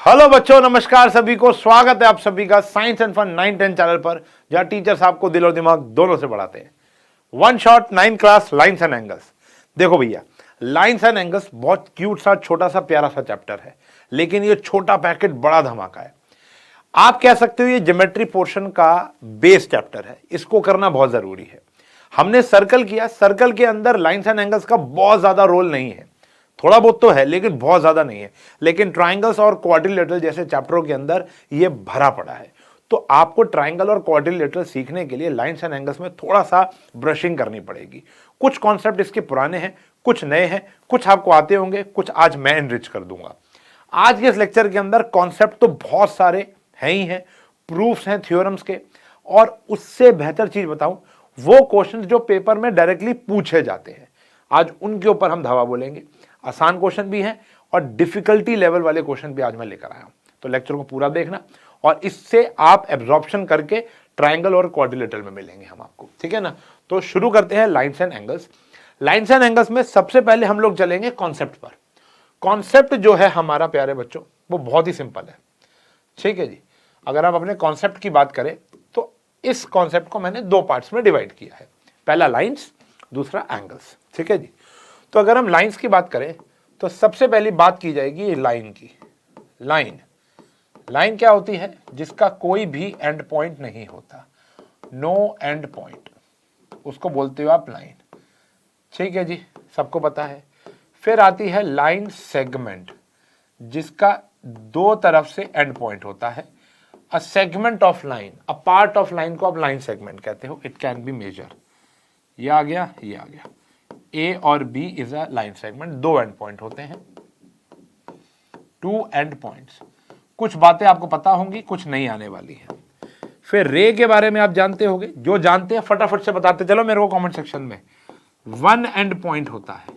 Hello बच्चों, नमस्कार सभी को। स्वागत है आप सभी का साइंस एंड फन 9-10 चैनल पर, जहां टीचर्स आपको दिल और दिमाग दोनों से बढ़ाते हैं। One shot 9 class lines and angles. देखो भैया, लाइन्स एंड एंगल्स बहुत क्यूट सा, छोटा सा, प्यारा सा चैप्टर है, लेकिन ये छोटा पैकेट बड़ा धमाका है। आप कह सकते हो ये ज्योमेट्री पोर्शन का बेस चैप्टर है, इसको करना बहुत जरूरी है। हमने सर्कल किया, सर्कल के अंदर लाइन्स एंड एंगल्स का बहुत ज्यादा रोल नहीं है, थोड़ा बहुत तो है लेकिन बहुत ज्यादा नहीं है। लेकिन ट्राइंगल्स और क्वाड्रिलेटरल जैसे चैप्टरों के अंदर ये भरा पड़ा है। तो आपको ट्राइंगल और क्वाड्रिलेटरल सीखने के लिए लाइन्स एंड एंगल्स में थोड़ा सा ब्रशिंग करनी पड़ेगी। कुछ कॉन्सेप्ट इसके पुराने हैं, कुछ नए हैं, कुछ आपको आते होंगे, कुछ आज मैं एनरिच कर दूंगा। आज के इस लेक्चर के अंदर कॉन्सेप्ट तो बहुत सारे हैं ही हैं, प्रूफ्स हैं थ्योरम्स के, और उससे बेहतर चीज बताऊं, वो क्वेश्चंस जो पेपर में डायरेक्टली पूछे जाते हैं, आज उनके ऊपर हम धावा बोलेंगे। आसान क्वेश्चन भी हैं और डिफिकल्टी लेवल वाले क्वेश्चन भी आज मैं लेकर आया हूं। तो लेक्चर को पूरा देखना और इससे आप एब्जॉर्प्शन करके ट्राइंगल और क्वाड्रिलेटरल में मिलेंगे हम आपको, ठीक है ना। तो शुरू करते हैं lines and angles. Lines and angles में सबसे पहले हम लोग चलेंगे कॉन्सेप्ट पर। कॉन्सेप्ट जो है हमारा प्यारे बच्चों, वो बहुत ही सिंपल है, ठीक है जी। अगर आप अपने कॉन्सेप्ट की बात करें तो इस कॉन्सेप्ट को मैंने दो पार्ट्स में डिवाइड किया है, पहला लाइन्स, दूसरा एंगल्स, ठीक है जी। तो अगर हम लाइंस की बात करें तो सबसे पहली बात की जाएगी लाइन की। लाइन क्या होती है? जिसका कोई भी एंड पॉइंट नहीं होता, नो एंड पॉइंट, उसको बोलते हो आप लाइन, ठीक है जी, सबको पता है। फिर आती है लाइन सेगमेंट, जिसका दो तरफ से एंड पॉइंट होता है। A segment of line, a part of line को आप लाइन सेगमेंट कहते हो। इट कैन बी मेजर, ये आ गया, ये आ गया। ए और B is a line segment, दो एंड पॉइंट होते हैं, टू एंड पॉइंट्स। कुछ बातें आपको पता होंगी, कुछ नहीं आने वाली है। फिर रे के बारे में आप जानते होंगे, जो जानते हैं फटाफट से बताते चलो मेरे को कमेंट सेक्शन में। वन एंड पॉइंट होता है,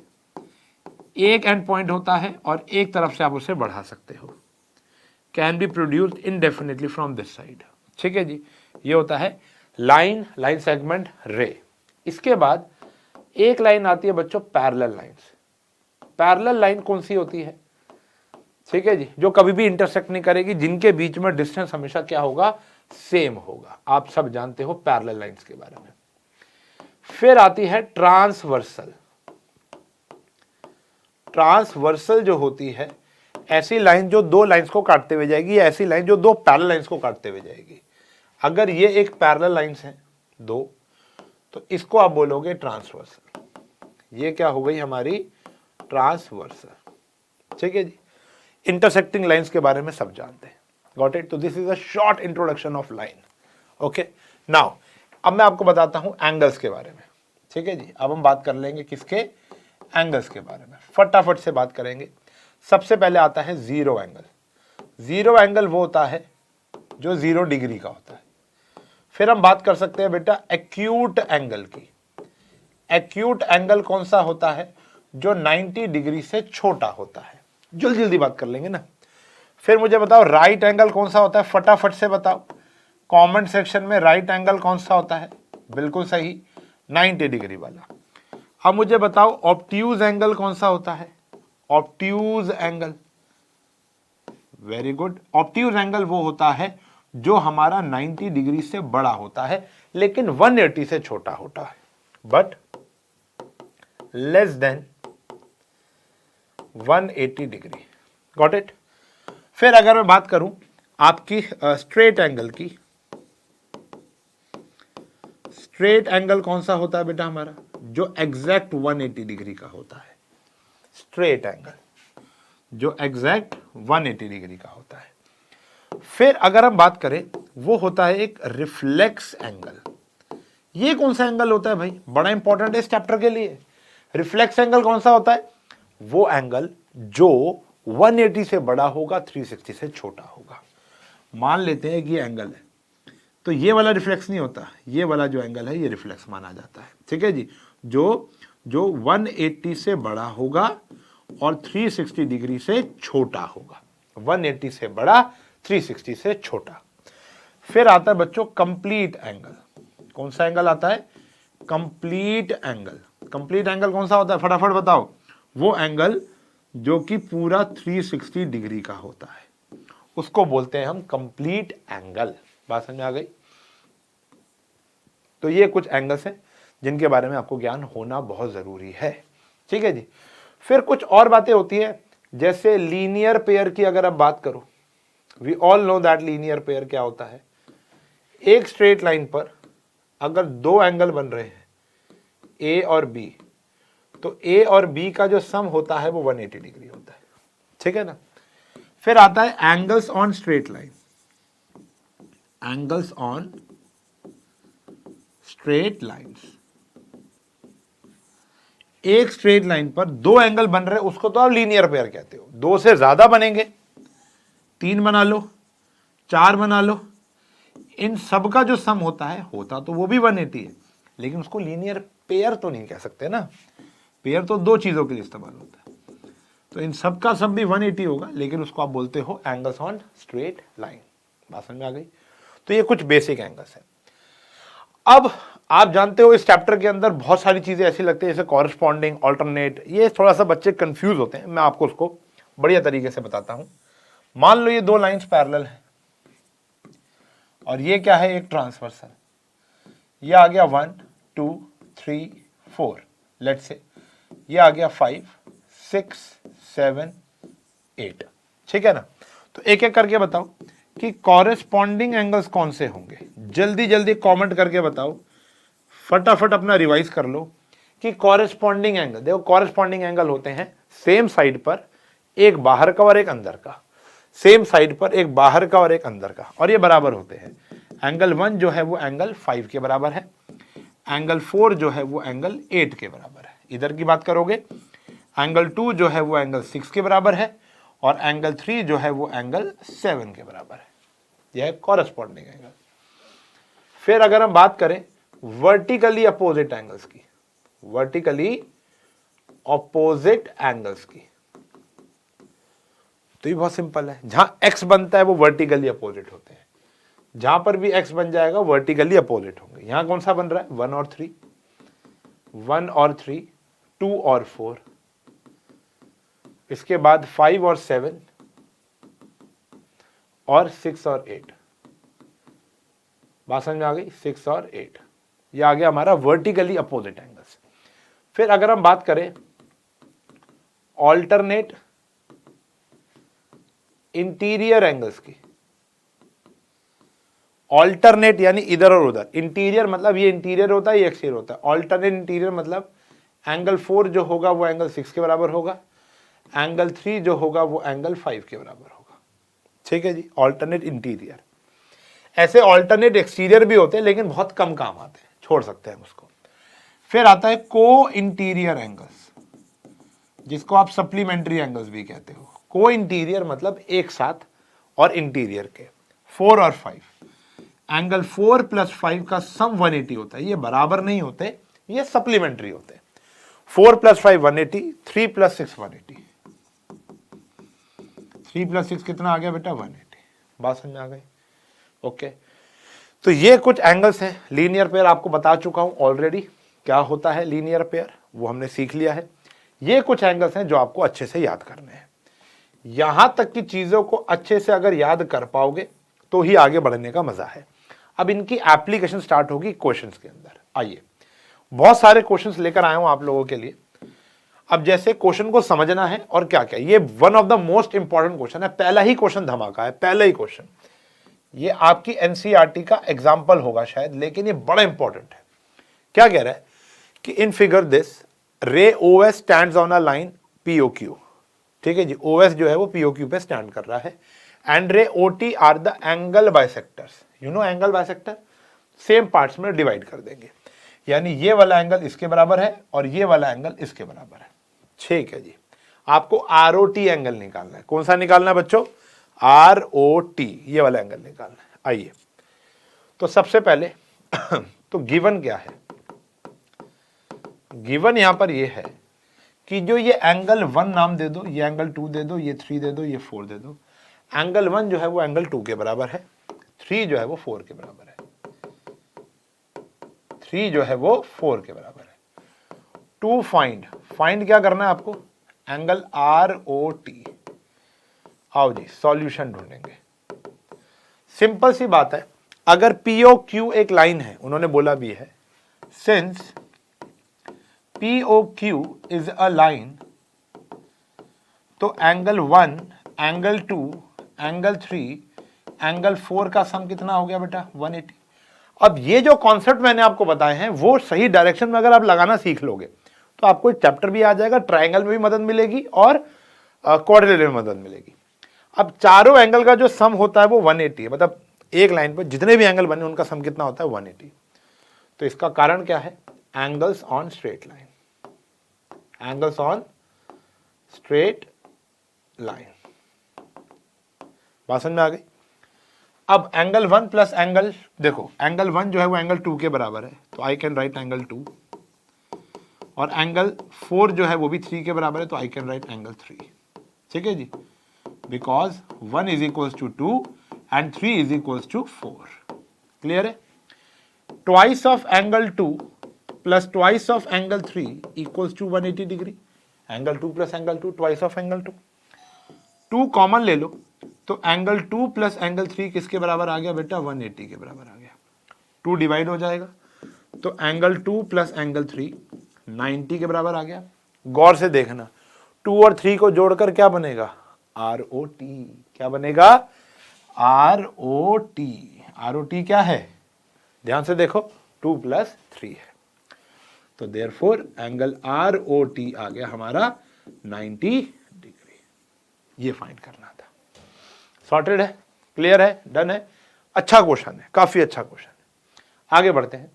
एक एंड पॉइंट होता है और एक तरफ से आप उसे बढ़ा सकते हो। Can be produced indefinitely from this side, ठीक है जी। ये होता है लाइन, लाइन सेगमेंट, रे। इसके बाद एक लाइन आती है बच्चों पैरेलल लाइंस। पैरेलल लाइन कौन सी होती है? ठीक है जी, जो कभी भी इंटरसेक्ट नहीं करेगी, जिनके बीच में डिस्टेंस हमेशा क्या होगा? सेम होगा। आप सब जानते हो पैरेलल लाइंस के बारे में। फिर आती है ट्रांसवर्सल। ट्रांसवर्सल जो होती है, ऐसी लाइन जो दो लाइंस को काटते हुए जाएगी, या ऐसी लाइन जो दो पैरेलल लाइंस को काटते हुए जाएगी। अगर ये एक पैरेलल लाइंस है दो, तो इसको आप बोलोगे ट्रांसवर्सल। ये क्या हो गई हमारी? ट्रांसवर्सल, ठीक है जी। इंटरसेक्टिंग लाइंस के बारे में सब जानते हैं, गॉट इट। तो this is a short introduction of line, okay. Now अब मैं आपको बताता हूं एंगल्स के बारे में, ठीक है जी। अब हम बात कर लेंगे किसके? एंगल्स के बारे में, फटाफट से बात करेंगे। सबसे पहले आता है जीरो एंगल। जीरो एंगल वो होता है जो 0 डिग्री का होता है। फिर हम बात कर सकते हैं बेटा एक्यूट एंगल की। एक्यूट एंगल कौन सा होता है? जो 90 डिग्री से छोटा होता है। जल्दी जल्दी बात कर लेंगे ना। फिर मुझे बताओ राइट एंगल कौन सा होता है? फटाफट से बताओ कमेंट सेक्शन में। राइट एंगल कौन सा होता है? बिल्कुल सही, 90 डिग्री वाला। अब मुझे बताओ ऑब्ट्यूज एंगल कौन सा होता है? Obtuse angle, very good. Obtuse angle वो होता है जो हमारा 90 डिग्री से बड़ा होता है, लेकिन 180 से छोटा होता है, but less than 180 degree, got it. फिर अगर मैं बात करूं आपकी स्ट्रेट एंगल की, स्ट्रेट एंगल कौन सा होता है बेटा हमारा? जो एग्जैक्ट 180 डिग्री का होता है। स्ट्रेट एंगल जो एग्जैक्ट 180 डिग्री का होता है। फिर अगर हम बात करें, वो होता है एक रिफ्लेक्स एंगल। ये कौन सा एंगल होता है भाई? बड़ा इंपॉर्टेंट है इस चैप्टर के लिए। रिफ्लेक्स एंगल कौन सा होता है? वो एंगल जो 180 से बड़ा होगा, 360 से छोटा होगा। मान लेते हैं कि ये एंगल है, तो ये वाला रिफ्लेक्स नहीं होता, ये वाला जो एंगल है ये रिफ्लेक्स माना जाता है, ठीक है जी। जो 180 से बड़ा होगा और 360 डिग्री से छोटा होगा। 180 से बड़ा, 360 से छोटा। फिर आता है बच्चों कंप्लीट एंगल। कौन सा एंगल आता है? Complete angle. कंप्लीट एंगल कौन सा होता है? फटाफट बताओ। वो एंगल जो कि पूरा 360 डिग्री का होता है, उसको बोलते हैं हम कंप्लीट एंगल। बात समझ में आ गई? तो ये कुछ एंगल्स हैं जिनके बारे में आपको ज्ञान होना बहुत जरूरी है। ठीक है जी। फिर कुछ और बातें होती है, जैसे लीनियर पेयर की अगर आप बात करो, we all know that linear pair क्या होता है। एक स्ट्रेट लाइन पर अगर दो एंगल बन रहे हैं ए और बी, तो ए और बी का जो सम होता है वो 180 डिग्री होता है। ठीक है ना। फिर आता है angles on straight line. Angles on straight lines, एक स्ट्रेट लाइन पर दो एंगल बन रहे, उसको तो आप लीनियर पेयर कहते हो। दो से ज्यादा बनेंगे, 3 बना लो, 4 बना लो, इन सब का जो सम होता है, होता तो वो भी 180 है, लेकिन उसको लीनियर पेयर तो नहीं कह सकते ना। पेयर तो दो चीजों के लिए इस्तेमाल होता है। तो इन सब का सम भी 180 होगा, लेकिन उसको आप बोलते हो एंगल्स ऑन स्ट्रेट लाइन। बात समझ में आ गई? तो ये कुछ बेसिक एंगल्स है। अब आप जानते हो इस चैप्टर के अंदर बहुत सारी चीजें ऐसी लगती है जैसे कॉरेस्पॉन्डिंग, ऑल्टरनेट, ये थोड़ा सा बच्चे कंफ्यूज होते हैं। मैं आपको उसको बढ़िया तरीके से बताता हूं। मान लो ये दो लाइंस पैरेलल है और ये क्या है, एक ट्रांसवर्सल। ये आ गया 1 2 3 4, लेट्स से ये आ गया 5 6 7 8। ठीक है ना। तो एक एक करके बताओ कि कॉरेस्पॉन्डिंग एंगल्स कौन से होंगे। जल्दी जल्दी कमेंट करके बताओ, फटाफट अपना रिवाइज कर लो कि कॉरेस्पॉन्डिंग एंगल। देखो कॉरेस्पॉन्डिंग एंगल होते हैं सेम साइड पर एक बाहर का और एक अंदर का, सेम साइड पर एक बाहर का और एक अंदर का, और ये बराबर होते हैं। एंगल 1 जो है वो एंगल 5 के बराबर है, एंगल 4 जो है वो एंगल 8 के बराबर है। इधर की बात करोगे, एंगल 2 जो है वो एंगल 6 के बराबर है, और एंगल 3 जो है वो एंगल 7 के बराबर है। यह है कॉरेस्पॉन्डिंग एंगल। फिर अगर हम बात करें वर्टिकली अपोजिट एंगल्स की, वर्टिकली अपोजिट एंगल्स की, तो ये बहुत सिंपल है। जहां x बनता है वो वर्टिकली अपोजिट होते हैं। जहां पर भी x बन जाएगा वर्टिकली अपोजिट होंगे। यहां कौन सा बन रहा है, 1 और 3, 1 और 3, 2 और 4, इसके बाद 5 और 7, और 6 और 8। बात समझ में आ गई? 6 और 8, ये आ गया हमारा वर्टिकली अपोजिट एंगल्स। फिर अगर हम बात करें ऑल्टरनेट इंटीरियर एंगल्स की, ऑल्टरनेट यानी इधर और उधर, इंटीरियर मतलब ये इंटीरियर होता है, ये एक्सटीरियर होता है। ऑल्टरनेट इंटीरियर मतलब एंगल 4 जो होगा वो एंगल 6 के बराबर होगा, एंगल 3 जो होगा वो एंगल 5 के बराबर होगा। ठीक है जी, ऑल्टरनेट इंटीरियर। ऐसे ऑल्टरनेट एक्सटीरियर भी होते हैं लेकिन बहुत कम काम आते हैं, छोड़ सकते हैं उसको। फिर आता है को इंटीरियर एंगल्स, जिसको आप सप्लीमेंट्री एंगल्स भी कहते हो। को इंटीरियर मतलब एक साथ और इंटीरियर के 4 और 5। एंगल 4 प्लस 5 का सम 180 होता है। ये बराबर नहीं होते, ये सप्लीमेंट्री होते हैं। 4 प्लस 5 180, 3 प्लस 6 180, 3 प्लस 6 कितना आ गया बेटा, 180। बात समझ में आ गई? ओके। तो ये कुछ एंगल्स हैं। लीनियर पेयर आपको बता चुका हूं ऑलरेडी, क्या होता है लीनियर पेयर वो हमने सीख लिया है। ये कुछ एंगल्स हैं जो आपको अच्छे से याद करने हैं। यहां तक की चीजों को अच्छे से अगर याद कर पाओगे तो ही आगे बढ़ने का मजा है। अब इनकी एप्लीकेशन स्टार्ट होगी क्वेश्चंस के अंदर। आइए, बहुत सारे क्वेश्चंस लेकर आया हूं आप लोगों के लिए। अब जैसे क्वेश्चन को समझना है और क्या क्या, ये one of the most important question है। पहला ही क्वेश्चन धमाका है, पहला ही क्वेश्चन। ये आपकी एनसीईआरटी का एग्जाम्पल होगा शायद, लेकिन ये बड़ा इंपॉर्टेंट है। क्या कह रहा है कि in figure this ray OS stands on a line POQ. ठीक है जी, ओएस जो है वो पीओक्यू पे स्टैंड कर रहा है, and ray OT are the angle bisectors. You know angle bisector, same parts में डिवाइड कर देंगे, यानी ये वाला एंगल इसके बराबर है और ये वाला एंगल इसके बराबर है। ठीक है जी, आपको आरओटी एंगल निकालना है। कौन सा निकालना है बच्चों, आरओटी, ये वाला एंगल निकालना है। आइए, तो सबसे पहले तो गिवन क्या है, गिवन यहां पर ये है कि जो ये एंगल 1 नाम दे दो, ये एंगल 2 दे दो, ये 3 दे दो, ये 4 दे दो। एंगल 1 जो है वो एंगल 2 के बराबर है, 3 जो है वो 4 के बराबर है, 3 जो है वो 4 के बराबर है। टू फाइंड, फाइंड क्या करना है आपको, एंगल आर ओ टी। आओ जी, सॉल्यूशन ढूंढेंगे। सिंपल सी बात है, अगर POQ एक लाइन है, उन्होंने बोला भी है since POQ is a line, तो एंगल 1, एंगल 2, एंगल 3, एंगल 4 का सम कितना हो गया बेटा 180। अब ये जो कॉन्सेप्ट मैंने आपको बताए हैं वो सही डायरेक्शन में अगर आप लगाना सीख लोगे तो आपको एक चैप्टर भी आ जाएगा, ट्रायंगल में भी मदद मिलेगी और क्वाड्रिलेटरल में मदद मिलेगी। अब चारों एंगल का जो सम होता है वो 180 है, मतलब एक लाइन पर जितने भी एंगल बने उनका सम कितना होता है 180। तो इसका कारण क्या है, angles on straight line, angles on straight line. बात समझ में आ गई। अब एंगल 1 प्लस एंगल, देखो एंगल 1 जो है वो एंगल 2 के बराबर है, तो आई कैन राइट एंगल 2, और एंगल 4 जो है वो भी 3 के बराबर है, तो आई कैन राइट एंगल 3। ठीक है जी, because 1 is equals to 2 and 3 is equals to 4। Clear है। Twice of angle 2 plus twice of angle 3 equals to 180 degree. Angle 2 plus angle 2 twice of angle 2, 2 common ले लो, तो एंगल 2 प्लस एंगल 3 किसके बराबर आ गया बेटा 180 के बराबर आ गया। 2 डिवाइड हो जाएगा, तो एंगल 2 प्लस एंगल 3 90 के बराबर आ गया। गौर से देखना, 2 और 3 को जोड़कर क्या बनेगा ROT। क्या बनेगा ROT। ROT क्या है, ध्यान से देखो 2 प्लस 3 है, तो देयरफॉर एंगल ROT आ गया हमारा 90 डिग्री। ये फाइंड करना था। सॉर्टेड है, क्लियर है, डन है। अच्छा क्वेश्चन है, काफी अच्छा क्वेश्चन है। आगे बढ़ते हैं।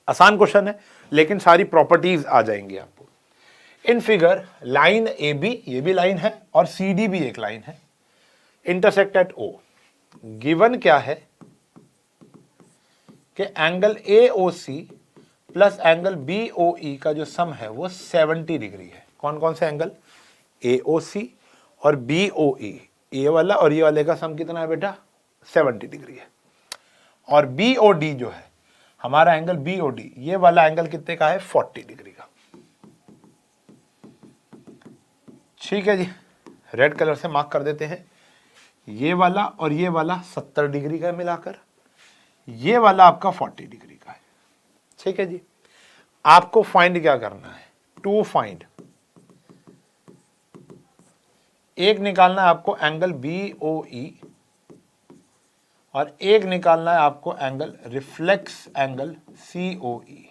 आसान क्वेश्चन है लेकिन सारी प्रॉपर्टीज आ जाएंगी आपको। इन फिगर लाइन AB, ये भी लाइन है, और CD भी एक लाइन है, इंटरसेक्ट एट O। गिवन क्या है कि angle AOC plus angle BOE का जो सम है वो 70 डिग्री है। कौन कौन से एंगल, AOC और BOE, ये वाला और ये वाले का सम कितना है बेटा 70 डिग्री है। और BOD जो है हमारा एंगल BOD, ये वाला एंगल कितने का है 40 डिग्री का। ठीक है जी, रेड कलर से मार्क कर देते हैं। ये वाला और ये वाला 70 डिग्री का है मिलाकर, ये वाला आपका 40 डिग्री का है। ठीक है जी, आपको फाइंड क्या करना है, टू फाइंड, एक निकालना है आपको एंगल BOE और एक निकालना है आपको angle reflex angle COE।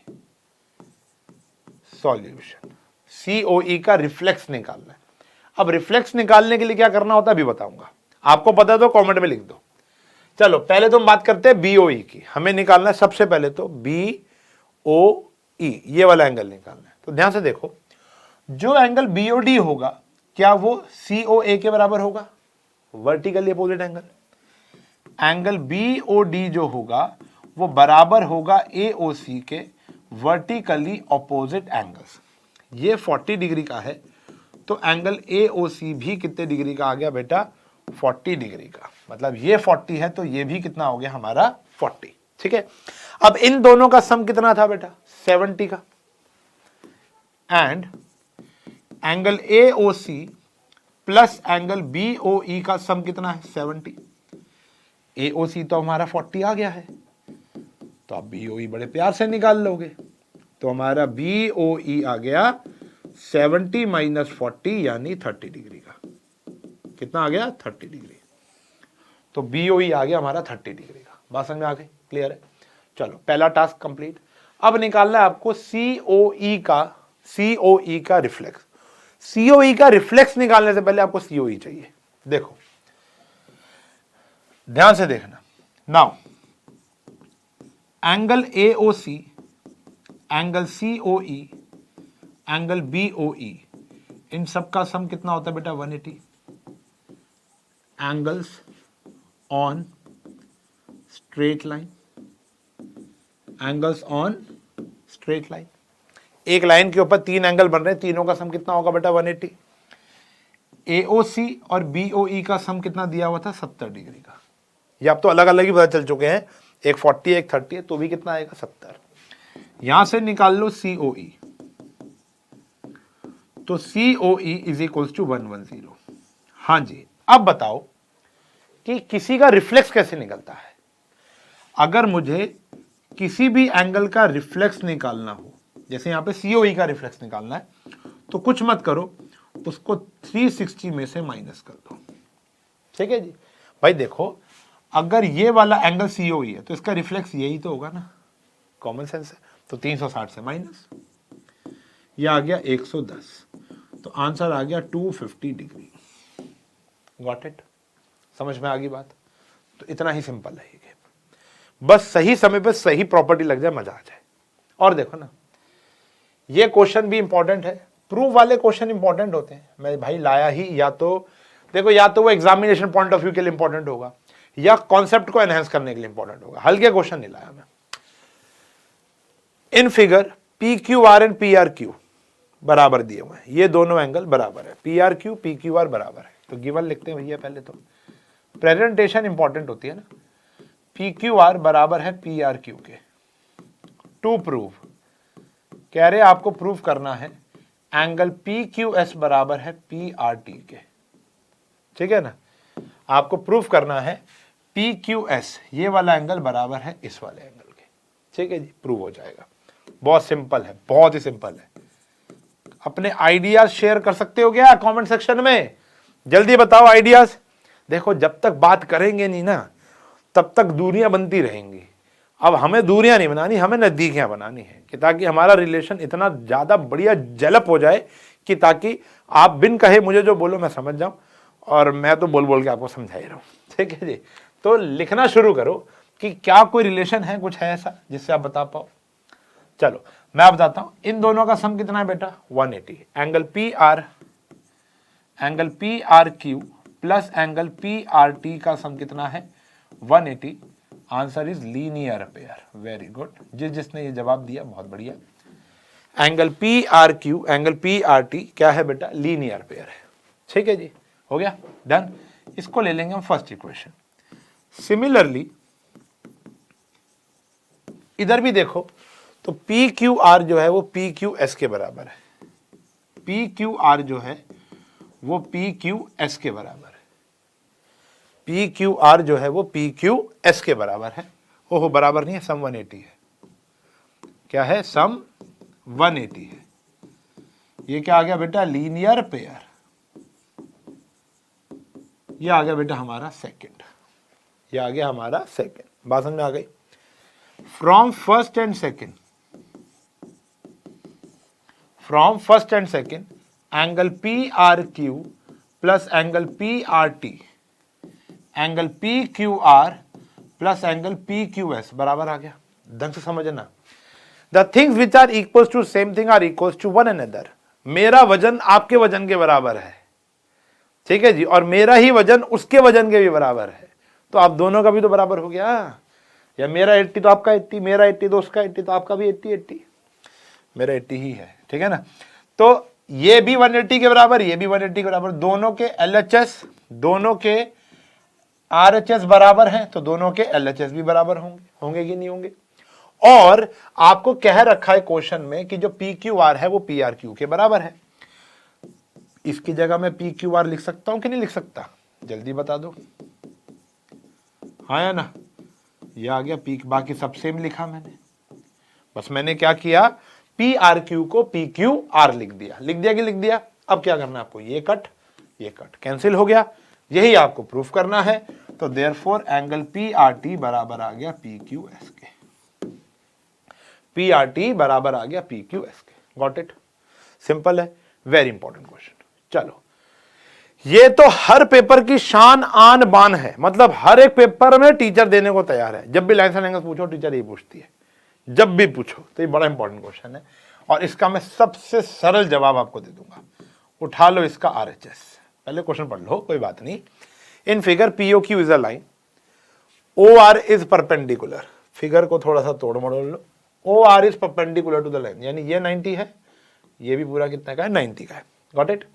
Solution, COE का रिफ्लेक्स निकालना है। अब रिफ्लेक्स निकालने के लिए क्या करना होता है अभी बताऊंगा, आपको पता तो कमेंट में लिख दो। चलो पहले तो हम बात करते हैं BOE की। हमें निकालना है सबसे पहले तो BOE, ये वाला एंगल निकालना है। तो ध्यान से देखो, जो एंगल BOD होगा क्या वो COA के बराबर होगा, vertically opposite angle. Angle BOD जो होगा वो बराबर होगा AOC के वर्टिकली अपोजिट एंगल्स। ये 40 डिग्री का है, तो एंगल AOC भी कितने डिग्री का आ गया बेटा 40 डिग्री का। मतलब ये 40 है तो ये भी कितना हो गया हमारा 40। ठीक है, अब इन दोनों का सम कितना था बेटा 70 का। And angle AOC plus angle BOE का सम कितना है 70। AOC तो हमारा 40 आ गया है, तो आप BOE बड़े प्यार से निकाल लोगे। तो हमारा BOE आ गया 70 माइनस 40 यानी 30 डिग्री का। कितना आ गया 30 डिग्री। तो BOE आ गया हमारा 30 डिग्री का। बात समझ में आ गई, क्लियर है। चलो पहला टास्क कंप्लीट। अब निकालना है आपको COE का रिफ्लेक्स। COE का रिफ्लेक्स निकालने से पहले आपको COE चाहिए। देखो ध्यान से देखना, now angle AOC, angle COE, angle BOE, इन सब का सम कितना होता है बेटा 180। Angles on straight line, angles on straight line. एक लाइन के ऊपर 3 एंगल बन रहे हैं, तीनों का सम कितना होगा बेटा 180। AOC और BOE का सम कितना दिया हुआ था 70 डिग्री का। ये आप तो अलग अलग ही पता चल चुके हैं, एक 40 एक 30 है, तो भी कितना आएगा 70। यहां से निकाल लो COE, तो COE इज इक्वल्स टू 110। हाँ जी, अब बताओ कि किसी का रिफ्लेक्स कैसे निकलता है। अगर मुझे किसी भी एंगल का रिफ्लेक्स निकालना हो, जैसे यहां पे COE का रिफ्लेक्स निकालना है, तो कुछ मत करो, उसको 360 में से माइनस कर दो। ठीक है जी। भाई देखो, अगर ये वाला एंगल COE है तो इसका रिफ्लेक्स यही तो होगा ना, कॉमन सेंस है। तो 360 से माइनस, ये आ गया 110, तो आंसर आ गया 250 डिग्री। Got it? समझ में आ गई बात? तो इतना ही सिंपल है ये गेम, बस सही समय पे सही प्रॉपर्टी लग जाए, मजा आ जाए। और देखो ना, ये क्वेश्चन भी इंपॉर्टेंट है, प्रूफ वाले क्वेश्चन इंपॉर्टेंट होते हैं। मैं भाई लाया ही, या तो देखो, या तो वो एग्जामिनेशन पॉइंट ऑफ व्यू के लिए इंपॉर्टेंट होगा, या कॉन्सेप्ट को एनहांस करने के लिए इंपॉर्टेंट होगा। हल्के क्वेश्चन नहीं लाया मैं। In figure PQR and PRQ बराबर दिए हुए हैं, ये दोनों एंगल बराबर है, PRQ PQR बराबर है। तो गिवन लिखते हैं भैया, पहले तो प्रेजेंटेशन इंपॉर्टेंट होती है ना। PQR बराबर है PRQ के। टू प्रूव, कह रहे आपको प्रूव करना है एंगल PQS बराबर है PRT के। ठीक है ना, आपको प्रूव करना है PQS ये वाला एंगल बराबर है इस वाले एंगल के। ठीक है जी, प्रूव हो जाएगा। बहुत सिंपल है, बहुत ही सिंपल है। अपने आइडियाज शेयर कर सकते हो क्या कमेंट सेक्शन में? जल्दी बताओ आइडियाज। देखो, जब तक बात करेंगे नहीं ना, तब तक दूरियां बनती रहेंगी। अब हमें दूरियां नहीं बनानी, हमें नजदीकियां बनानी है, कि ताकि हमारा रिलेशन इतना ज्यादा बढ़िया डेवलप हो जाए कि ताकि आप बिन कहे मुझे जो बोलो मैं समझ जाऊं, और मैं तो बोल बोल के आपको समझा ही रहा हूं। ठीक है जी। तो लिखना शुरू करो कि क्या कोई रिलेशन है, कुछ है ऐसा जिससे आप बता पाओ। चलो मैं आप बताता हूं, इन दोनों का सम कितना है बेटा? 180। Angle PRQ plus angle PRT का सम कितना है? 180। Answer is linear pair. Very good, जिसने ये जवाब दिया बहुत बढ़िया। एंगल PRQ एंगल PRT क्या है बेटा? लीनियर पेयर है। ठीक है जी, हो गया, डन। इसको ले लेंगे हम फर्स्ट इक्वेशन। सिमिलरली इधर भी देखो, तो PQR जो है वो PQS के बराबर है। PQR जो है वो PQS के बराबर है। PQR जो है वो PQS के बराबर है। ओहो, बराबर नहीं है, सम 180 है। क्या है? सम 180 है। ये क्या आ गया बेटा? Linear pair. ये आ गया बेटा हमारा सेकंड। ये आ गया हमारा सेकंड। बात समझ में आ गई? From first and second, from first and second angle PRQ plus angle PRT angle PQR plus angle PQS बराबर आ गया। ढंग से समझना। The things which are equal to same thing are equal to one another. मेरा वजन आपके वजन के बराबर है, ठीक है जी, और मेरा ही वजन उसके वजन के भी बराबर है, तो आप दोनों का भी तो बराबर हो गया। या मेरा 80 तो आपका 80, मेरा 80 तो उसका 80, तो आपका भी 80 मेरा 80 ही है। ठीक है ना? तो ये भी 180 के बराबर, ये भी 180 के बराबर, दोनों के LHS, दोनों के RHS बराबर हैं, तो दोनों के LHS भी बराबर होंगे। होंगे कि नहीं होंगे? और आपको कह रखा है क्वेश्चन में कि जो PQR है वो PRQ के बराबर है। इसकी जगह मैं PQR लिख सकता हूं कि नहीं लिख सकता? जल्दी बता दो। हाँ या ना? ये आ गया पी, बाकी सब सेम लिखा मैंने, बस मैंने क्या किया? PRQ को PQR लिख दिया। लिख दिया कि लिख दिया? अब क्या करना है आपको? ये कट कैंसिल हो गया। यही आपको प्रूफ करना है। तो देयरफॉर एंगल PRT बराबर आ गया PQS के। PRT बराबर आ गया PQS के। Got it? सिंपल है, वेरी इंपॉर्टेंट क्वेश्चन। चलो, ये तो हर पेपर की शान आन बान है, मतलब हर एक पेपर में टीचर देने को तैयार है। जब भी लाइन्स एंड एंगल्स पूछो टीचर ये पूछती है, जब भी पूछो। तो ये बड़ा इंपॉर्टेंट क्वेश्चन है, और इसका मैं सबसे सरल जवाब आपको दे दूंगा। उठा लो इसका RHS, पहले क्वेश्चन पढ़ लो, कोई बात नहीं। In figure POQ is a line, OR is perpendicular. Figure को थोड़ा सा तोड़ मरोड़ लो। OR is perpendicular to the line, यानी ये 90 है, ये भी पूरा कितना का है? 90 का है। Got it?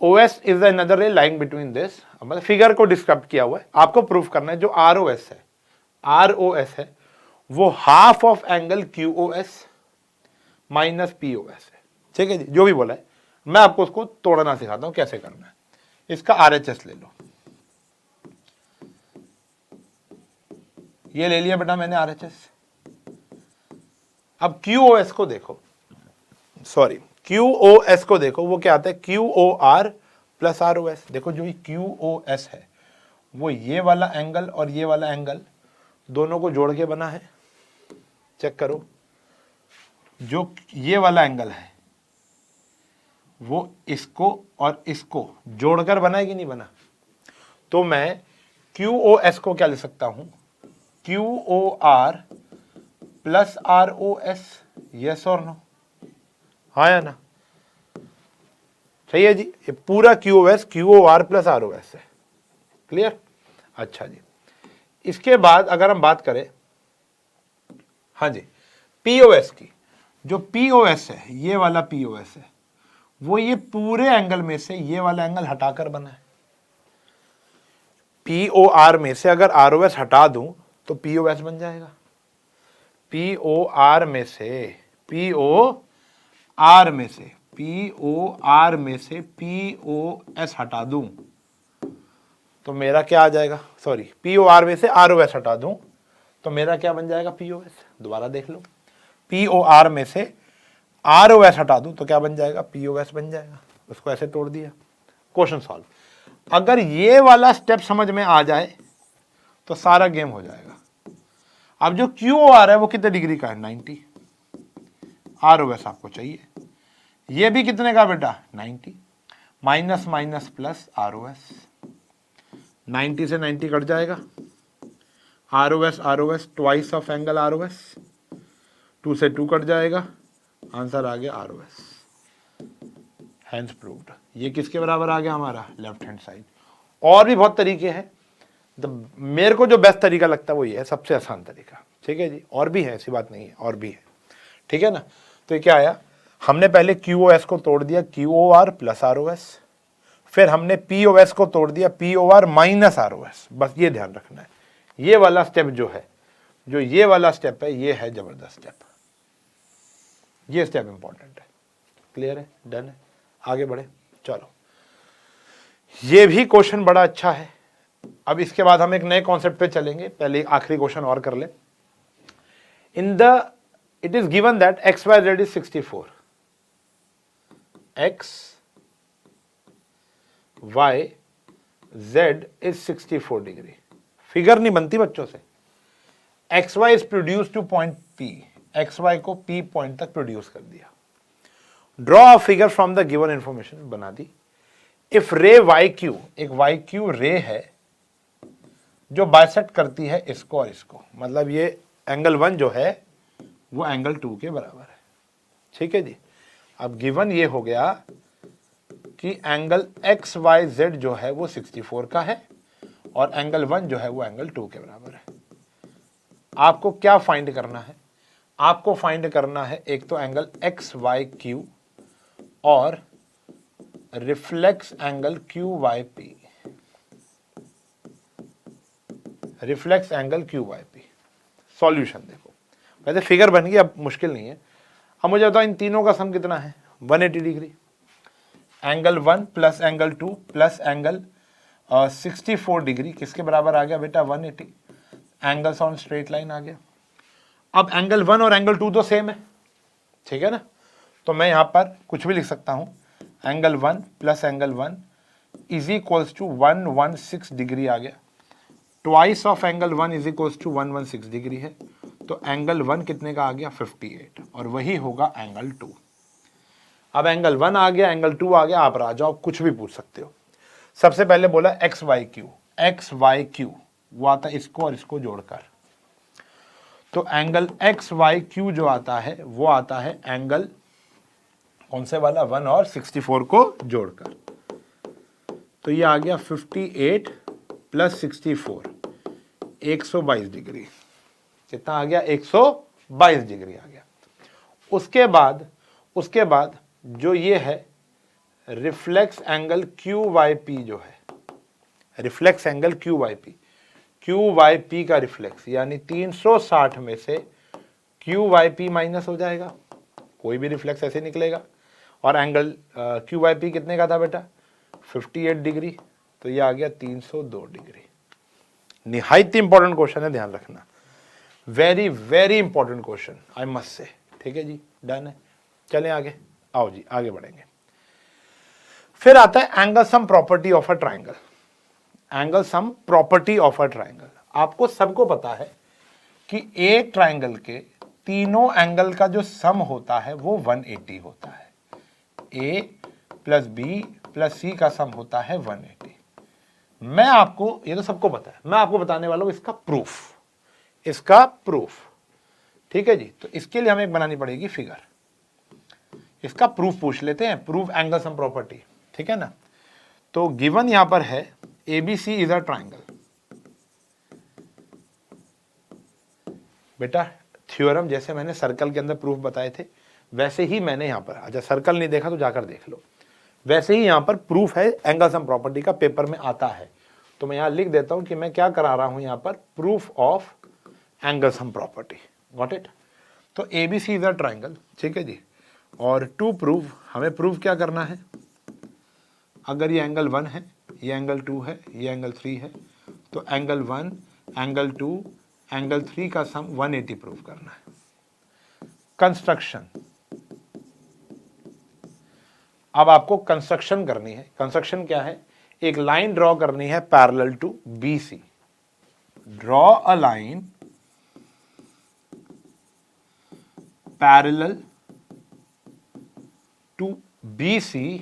OS is another रे लाइंग बिटवीन दिस, मतलब फिगर को डिस्क्राइब किया हुआ है। आपको प्रूफ करना है जो ROS है वो half of angle QOS minus POS है। ठीक है जी, जो भी बोला है मैं आपको उसको तोड़ना सिखाता हूं कैसे करना है। इसका RHS ले लो। ये ले लिया बेटा मैंने RHS। अब QoS को देखो, सॉरी QoS को देखो, वो क्या आता है QoR प्लस ROS। देखो जो ये QoS है वो ये वाला एंगल और ये वाला एंगल दोनों को जोड़ के बना है। चेक करो, जो ये वाला एंगल है वो इसको और इसको जोड़कर बना है कि नहीं बना? तो मैं QoS को क्या लिख सकता हूं, QoR प्लस ROS, यस और नो, हाँ या ना? सही है जी, ये पूरा QoS QoR प्लस ROS है। क्लियर? अच्छा जी, इसके बाद अगर हम बात करें हाँ जी POS की, जो POS है ये वाला POS है वो ये पूरे एंगल में से ये वाला एंगल हटाकर बना है। POR में से अगर ROS हटा दूं तो POS बन जाएगा। POR में से POR में से POS हटा दूं तो मेरा क्या आ जाएगा, सॉरी POR में से ROS हटा दूं तो मेरा क्या बन जाएगा POS। दोबारा देख लो, POR में से ROS हटा दूं तो क्या बन जाएगा POS बन जाएगा। उसको ऐसे तोड़ दिया, क्वेश्चन सॉल्व। अगर ये वाला स्टेप समझ में आ जाए तो सारा गेम हो जाएगा। अब जो QoR है वो कितने डिग्री का है 90, ROS आपको चाहिए, ये भी कितने का बेटा 90, माइनस माइनस प्लस ROS, 90 से 90 कट जाएगा, ROS twice of angle ROS, 2 से 2 कट जाएगा, आंसर आ गया ROS। Hence proved. ये किसके बराबर आ गया हमारा लेफ्ट हैंड साइड। और भी बहुत तरीके हैं, मेरे को जो बेस्ट तरीका लगता है वो ये है, सबसे आसान तरीका। ठीक है जी, और भी है, ऐसी बात नहीं है, और भी है। ठीक है ना? तो ये क्या आया, हमने पहले QoS को तोड़ दिया QoR प्लस ROS, फिर हमने POS को तोड़ दिया POR माइनस ROS। बस ये ध्यान रखना है, ये वाला स्टेप जो है, जो ये वाला स्टेप है, ये है जबरदस्त स्टेप, ये स्टेप इंपॉर्टेंट है। क्लियर है? डन है? आगे बढ़े, चलो। ये भी क्वेश्चन बड़ा अच्छा है। अब इसके बाद हम एक नए कॉन्सेप्ट पे चलेंगे, पहले एक आखिरी क्वेश्चन और कर ले। In the it is given that XYZ is 64, XYZ is 64 degree. Figure नहीं बनती बच्चों से। XY is produce two point P, XY को P पॉइंट तक प्रोड्यूस कर दिया। Draw a figure from the given information, बना दी। इफ रे YQ, एक YQ रे है जो बाइसेक्ट करती है इसको और इसको, मतलब ये एंगल 1 जो है वो एंगल 2 के बराबर है। ठीक है जी। अब गिवन ये हो गया कि एंगल XYZ जो है वो 64 का है और एंगल 1 जो है वो एंगल 2 के बराबर है। आपको क्या फाइंड करना है? आपको फाइंड करना है एक तो एंगल XYQ और reflex angle QYP, reflex angle QYP। Solution देखो, वैसे फिगर बन गई, अब मुश्किल नहीं है। अब मुझे बताओ इन तीनों का सम कितना है 180 degree. Angle 1 plus angle 2 plus angle 64 degree किसके बराबर आ गया बेटा 180। एंगल्स ऑन स्ट्रेट लाइन आ गया। अब एंगल 1 और एंगल 2 तो सेम है, ठीक है ना? तो मैं यहां पर कुछ भी लिख सकता हूं, angle 1 plus angle 1 is equals to 116 degree आ गया। Twice of angle 1 is equals to 116 degree है, तो एंगल 1 कितने का आ गया 58, और वही होगा एंगल 2। अब एंगल 1 आ गया, एंगल 2 आ गया, आप आ जाओ, कुछ भी पूछ सकते हो। सबसे पहले बोला XYQ, XYQ वो आता है इसको और इसको जोड़कर, तो एंगल XYQ जो आता है वो आता है एंगल कौन से वाला 1 और 64 को जोड़कर, तो ये आ गया 58 प्लस 64 122 डिग्री। कितना आ गया 122 डिग्री आ गया। उसके बाद जो ये है रिफ्लेक्स एंगल QYP जो है, रिफ्लेक्स एंगल QYP का रिफ्लेक्स यानी 360 में से QYP माइनस हो जाएगा, कोई भी रिफ्लेक्स ऐसे निकलेगा। और एंगल QYP कितने का था बेटा 58 डिग्री, तो ये आ गया 302 डिग्री। निहायत इंपॉर्टेंट क्वेश्चन है, ध्यान रखना। Very very important question I must say. ठीक है जी, डन है। चलें आगे, आओ जी आगे बढ़ेंगे। फिर आता है angle sum property of a triangle. Angle sum property of a triangle, आपको सबको पता है कि एक ट्राइंगल के तीनों एंगल का जो सम होता है वो 180 होता है। ए प्लस बी प्लस सी का सम होता है 180। मैं आपको, ये तो सबको पता है, मैं आपको बताने वाला हूं इसका प्रूफ, इसका प्रूफ। ठीक है जी, तो इसके लिए हमें एक बनानी पड़ेगी फिगर। इसका प्रूफ पूछ लेते हैं, प्रूफ एंगल सम प्रॉपर्टी। ठीक है ना, तो गिवन यहां पर है ABC इज अ ट्राइंगल। बेटा थ्योरम जैसे मैंने सर्कल के अंदर प्रूफ बताए थे वैसे ही मैंने यहां पर, अच्छा सर्कल नहीं देखा तो जाकर देख लो, वैसे ही यहां पर प्रूफ है एंगल सम प्रॉपर्टी का, पेपर में आता है। तो मैं यहां लिख देता हूं कि मैं क्या करा रहा हूं यहां पर, proof of angle sum property. Got it. तो ABC इज अ ट्राइंगल। ठीक है जी, और टू प्रूव, हमें प्रूव क्या करना है, अगर ये एंगल 1 है, ये एंगल 2 है, ये एंगल 3 है, तो एंगल 1 एंगल 2 एंगल 3 का सम 180 प्रूव करना है। कंस्ट्रक्शन, अब आपको कंस्ट्रक्शन करनी है। कंस्ट्रक्शन क्या है, एक लाइन ड्रॉ करनी है parallel to BC। Draw a line parallel to BC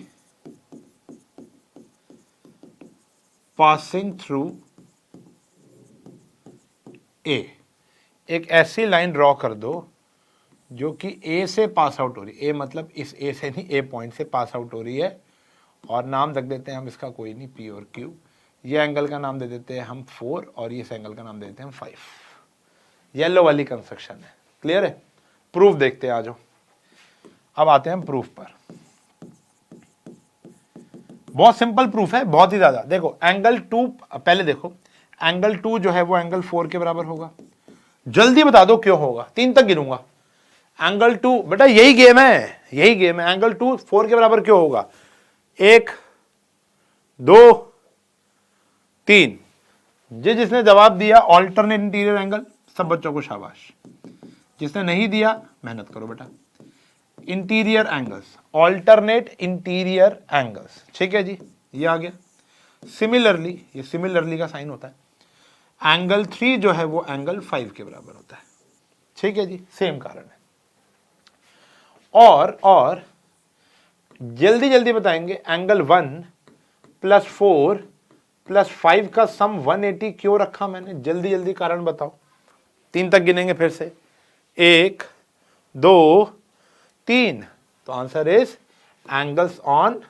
passing through A। एक ऐसी लाइन ड्रॉ कर दो जो कि A से पास आउट हो रही है। A मतलब इस A से नहीं, A पॉइंट से पास आउट हो रही है, और नाम रख देते हैं हम इसका कोई नहीं, P और Q। ये एंगल का नाम दे देते हैं हम 4 और इस एंगल का नाम दे देते हैं हम 5। येलो वाली कंस्ट्रक्शन है। क्लियर है। प्रूफ देखते हैं, आ जाओ। अब आते हैं हम प्रूफ पर। बहुत सिंपल प्रूफ है, बहुत ही ज्यादा। देखो एंगल 2, पहले देखो एंगल 2 जो है वो एंगल 4 के बराबर होगा। जल्दी बता दो क्यों होगा, 3 तक गिनूंगा। एंगल 2, बेटा यही गेम है, यही गेम है। एंगल 2 4 के बराबर क्यों होगा, 1 2 3। जिसने जवाब दिया ऑल्टरनेट इंटीरियर एंगल, सब बच्चों को शाबाश। जिसने नहीं दिया मेहनत करो बेटा। Interior angles, alternate interior angles. ठीक है जी, ये आ गया। सिमिलरली, ये सिमिलरली का साइन होता है। एंगल 3 जो है वो एंगल 5 के बराबर होता है। ठीक है जी, सेम कारण है। और जल्दी जल्दी बताएंगे, एंगल 1 प्लस 4 प्लस 5 का सम 180 क्यों रखा मैंने, जल्दी जल्दी कारण बताओ। 3 तक गिनेंगे फिर से, 1 2 3। तो answer is angles on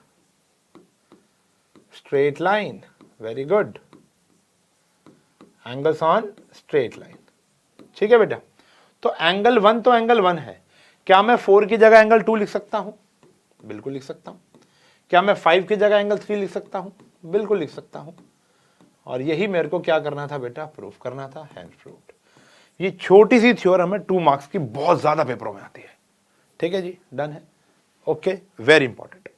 straight line. Very good, angles on straight line. ठीक है बेटा, तो एंगल 1 तो एंगल 1 है। क्या मैं 4 की जगह एंगल 2 लिख सकता हूं, बिल्कुल लिख सकता हूं। क्या मैं 5 की जगह एंगल 3 लिख सकता हूं, बिल्कुल लिख सकता हूं। और यही मेरे को क्या करना था बेटा, प्रूफ करना था, हैंड प्रूव्ड। ये छोटी सी थ्योरम है, 2 मार्क्स की, बहुत ज्यादा पेपरों में आती है। ठीक है जी, डन है। Okay, very important.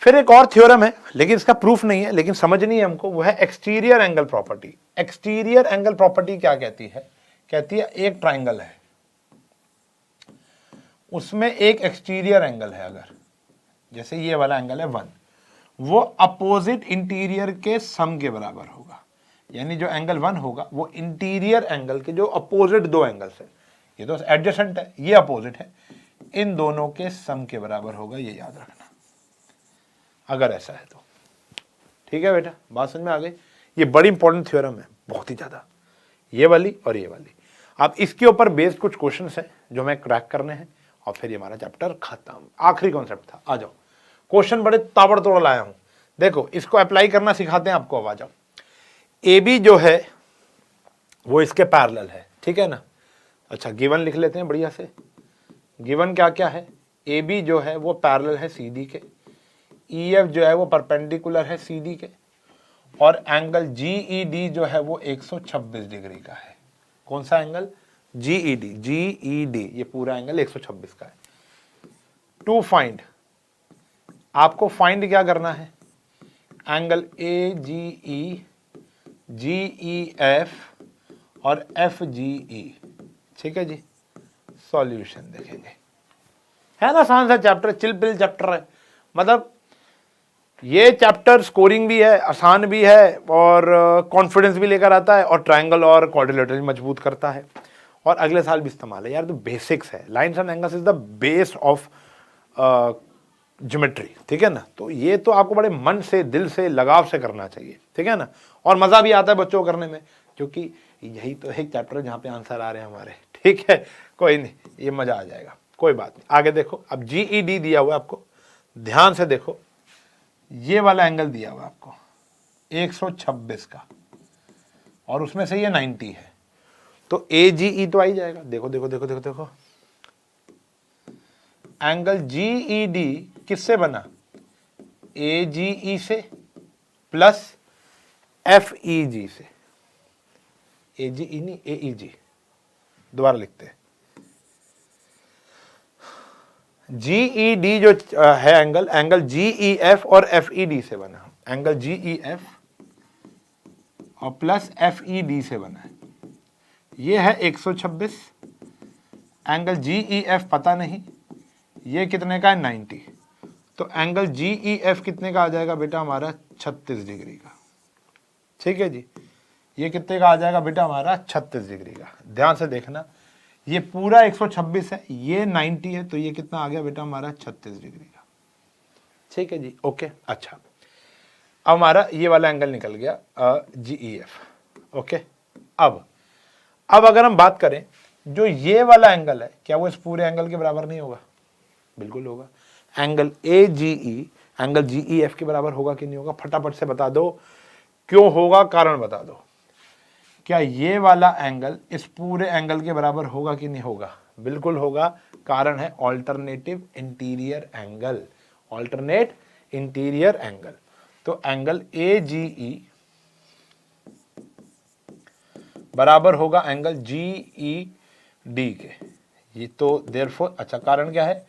फिर एक और थ्योरम है, लेकिन इसका प्रूफ नहीं है, लेकिन समझनी है हमको, वो है exterior angle property. Exterior angle property क्या कहती है, कहती है एक ट्राइंगल है, उसमें एक एक्सटीरियर एंगल है, अगर जैसे ये वाला एंगल है 1, वो अपोजिट इंटीरियर के सम के बराबर होगा। यानी जो एंगल 1 होगा वो इंटीरियर एंगल के जो अपोजिट 2 एंगल्स है, ये तो एडजेसेंट है, ये अपोजिट है, इन दोनों के सम के बराबर होगा। ये याद रखना, अगर ऐसा है तो। ठीक है बेटा, बात समझ में आ गई। ये बड़ी इंपॉर्टेंट थ्योरम है, बहुत ही ज्यादा, ये वाली और ये वाली। अब इसके ऊपर बेस्ड कुछ क्वेश्चंस हैं जो हमें क्रैक करने हैं, और फिर ये हमारा चैप्टर खत्म। आखिरी कॉन्सेप्ट था, आ जाओ। क्वेश्चन बड़े ताबड़तोड़ लाया हूं, देखो इसको अप्लाई करना सिखाते हैं आपको। अब आ जाओ, AB जो है वो इसके पैरेलल है, ठीक है ना। अच्छा, गिवन लिख लेते हैं बढ़िया से। गिवन क्या क्या है, AB जो है वो पैरेलल है CD के, EF जो है वो परपेंडिकुलर है CD के, और एंगल GED जो है वो 126 डिग्री का है। कौन सा एंगल, GED, ये पूरा एंगल 126 का है। टू फाइंड, आपको फाइंड क्या करना है, एंगल AGE, GEF और FGE, ठीक है जी। सॉल्यूशन देखेंगे, है ना आसान सा चैप्टर, चिल चैप्टर है। मतलब ये चैप्टर स्कोरिंग भी है, आसान भी है और कॉन्फिडेंस भी लेकर आता है और ट्रायंगल और क्वाड्रिलेटरल मजबूत करता है और अगले साल भी इस्तेमाल है यार। तो बेसिक्स है, lines and angles is the base of geometry, ठीक है ना। तो ये तो आपको बड़े मन से, दिल से, लगाव से करना चाहिए, ठीक है ना। और मज़ा भी आता है बच्चों को करने में, क्योंकि यही तो एक चैप्टर जहाँ पे आंसर आ रहे हैं हमारे, ठीक है। कोई नहीं, ये मज़ा आ जाएगा, कोई बात नहीं। आगे देखो, अब GED दिया हुआ है आपको, ध्यान से देखो। ये वाला एंगल दिया हुआ है आपको 126 का और उसमें से ये 90 है, तो AGE तो आ ही जाएगा। देखो देखो देखो देखो देखो, एंगल GED किससे बना? AGE से प्लस FEG से। AGE नहीं, AEG, दोबारा लिखते हैं। GED जो है एंगल, एंगल GEF और FED से बना। एंगल GEF और प्लस FED से बना है। ये है 126, एंगल GEF पता नहीं, ये कितने का है? 90। तो एंगल GEF कितने का आ जाएगा बेटा हमारा? 36 डिग्री का, ठीक है जी। ये कितने का आ जाएगा बेटा हमारा? 36 डिग्री का। ध्यान से देखना, ये पूरा 126 है, ये 90 है, तो ये कितना आ गया बेटा हमारा? 36 डिग्री का, ठीक है जी। ओके, अच्छा, अब हमारा ये वाला एंगल निकल गया GEF। ओके, अब अगर हम बात करें, जो ये वाला एंगल है, क्या वो इस पूरे एंगल के बराबर नहीं होगा? बिल्कुल होगा। एंगल AGE एंगल GEF के बराबर होगा कि नहीं होगा? फटाफट से बता दो, क्यों होगा, कारण बता दो। क्या ये वाला एंगल इस पूरे एंगल के बराबर होगा कि नहीं होगा? बिल्कुल होगा। कारण है alternative interior angle, alternate interior angle. तो एंगल AGE बराबर होगा एंगल GED के। ये तो देयरफॉर, अच्छा, कारण क्या है?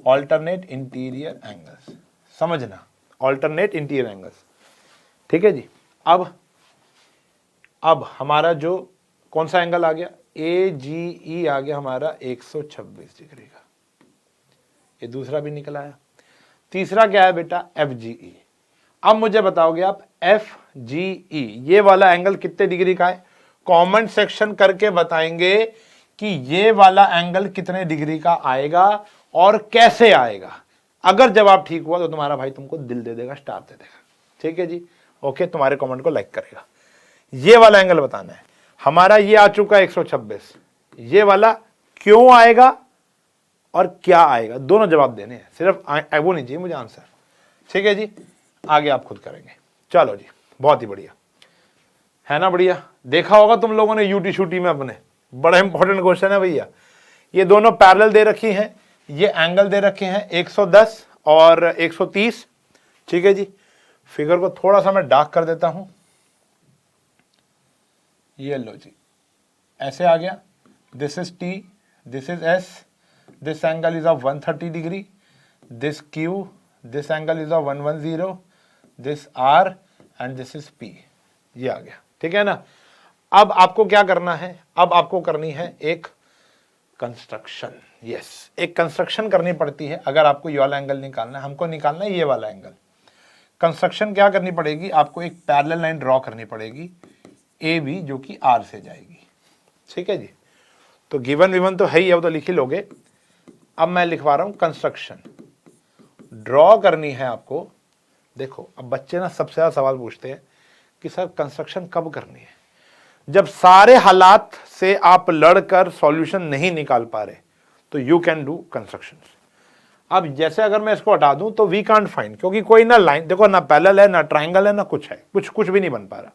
ऑल्टरनेट इंटीरियर एंगल्स, समझना, ऑल्टरनेट इंटीरियर एंगल्स, ठीक है जी। अब हमारा जो कौन सा एंगल आ गया? AGE आ गया हमारा 126 डिग्री का। ये दूसरा भी निकल आया। तीसरा क्या है बेटा? FGE। अब मुझे बताओगे आप, FGE ये वाला एंगल कितने डिग्री का है? कमेंट सेक्शन करके बताएंगे कि ये वाला एंगल कितने डिग्री का आएगा और कैसे आएगा। अगर जवाब ठीक हुआ तो तुम्हारा भाई तुमको दिल दे देगा, स्टार दे देगा, ठीक है जी। ओके, तुम्हारे कमेंट को लाइक करेगा। ये वाला एंगल बताना है हमारा। ये आ चुका है 126, ये वाला क्यों आएगा और क्या आएगा, दोनों जवाब देने हैं, सिर्फ वो नहीं चाहिए मुझे आंसर, ठीक है जी। आगे आप खुद करेंगे। चलो जी, बहुत ही बढ़िया है ना, बढ़िया। देखा होगा तुम लोगों ने यूटी शूटी में अपने, बड़ा इंपॉर्टेंट क्वेश्चन है भैया। ये दोनों पैरेलल दे रखी हैं, ये एंगल दे रखे हैं 110 और 130, ठीक है जी। फिगर को थोड़ा सा मैं डार्क कर देता हूं, ये लो जी, ऐसे आ गया। This is T, this is S, this angle is of 130 degree, this Q, this angle is of 110, this R and this is P। ये आ गया, ठीक है ना। अब आपको क्या करना है? अब आपको करनी है एक कंस्ट्रक्शन। यस, एक कंस्ट्रक्शन करनी पड़ती है अगर आपको ये वाला एंगल निकालना है। हमको निकालना है ये वाला एंगल। कंस्ट्रक्शन क्या करनी पड़ेगी? आपको एक पैरेलल लाइन ड्रॉ करनी पड़ेगी AB, जो कि R से जाएगी, ठीक है जी। तो गिवन विवन तो है ही, अब तो लिख ही लोगे। अब मैं लिखवा रहा हूं कंस्ट्रक्शन ड्रॉ करनी है आपको। देखो, अब बच्चे ना सबसे ज्यादा सवाल पूछते हैं कि सर कंस्ट्रक्शन कब करनी है? जब सारे हालात से आप लड़कर सॉल्यूशन नहीं निकाल पा रहे, तो यू कैन डू कंस्ट्रक्शन। अब जैसे अगर मैं इसको हटा दूं तो वी कांट फाइंड, क्योंकि कोई ना लाइन, देखो ना पैरेलल है ना ट्राइंगल है ना कुछ है, कुछ भी नहीं बन पा रहा।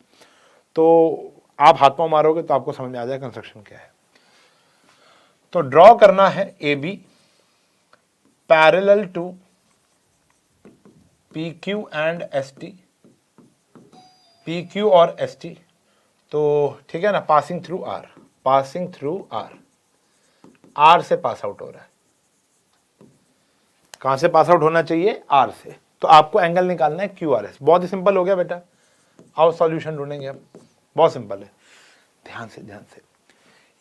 तो आप हाथ पांव मारोगे तो आपको समझ में आ जाएगा कंस्ट्रक्शन क्या है। तो ड्रॉ करना है AB parallel to PQ and ST, PQ और ST, तो ठीक है ना, passing through R, passing through R से पास आउट हो रहा है। कहां से पास आउट होना चाहिए? R से। तो आपको एंगल निकालना है QRS। बहुत ही सिंपल हो गया बेटा। आओ सॉल्यूशन ढूंढेंगे अब, बहुत सिंपल है। ध्यान से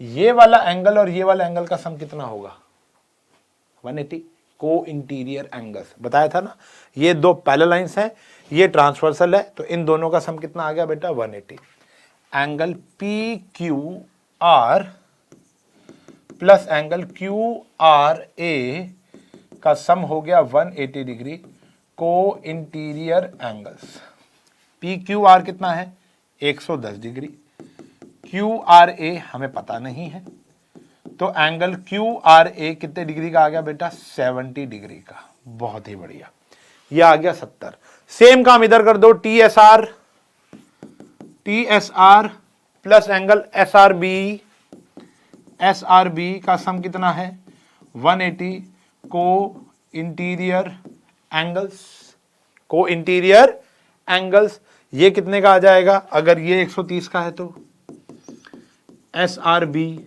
ये वाला एंगल और ये वाला एंगल का सम कितना होगा? 180। को इंटीरियर एंगल्स बताया था ना, ये दो पैरेलल लाइंस हैं, ये ट्रांसवर्सल है, तो इन दोनों का सम कितना आ गया बेटा? 180। Angle P Q R plus angle Q R A का सम हो गया 180 डिग्री। को interior angles P Q R कितना है? 110 डिग्री। क्यू आर ए हमें पता नहीं है, तो एंगल क्यू आर ए कितने डिग्री का आ गया बेटा? 70 डिग्री का। बहुत ही बढ़िया, ये आ गया 70। सेम काम इधर कर दो, T S R plus angle S R B का सम कितना है? 180। को इंटीरियर एंगल्स ये कितने का आ जाएगा? अगर ये 130 का है तो एस आर बी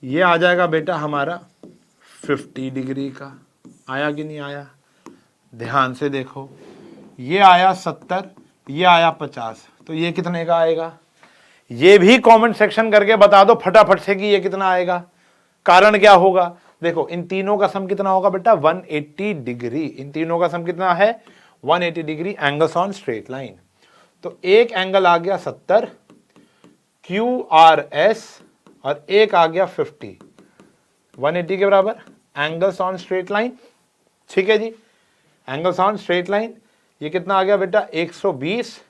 ये आ जाएगा बेटा हमारा 50 डिग्री का। आया कि नहीं आया? ध्यान से देखो, ये आया 70, ये आया 50, तो ये कितने का आएगा? ये भी कमेंट सेक्शन करके बता दो फटाफट से कि ये कितना आएगा, कारण क्या होगा। देखो इन तीनों का सम कितना होगा बेटा? 180 डिग्री। इन तीनों का सम कितना है? 180 degree angles on straight line. तो एक एंगल आ गया 70 QRS और एक आ गया 50, 180 के बराबर एंगल्स ऑन स्ट्रेट लाइन। ठीक है जी, एंगल्स ऑन स्ट्रेट लाइन ये कितना आ गया बेटा? 120।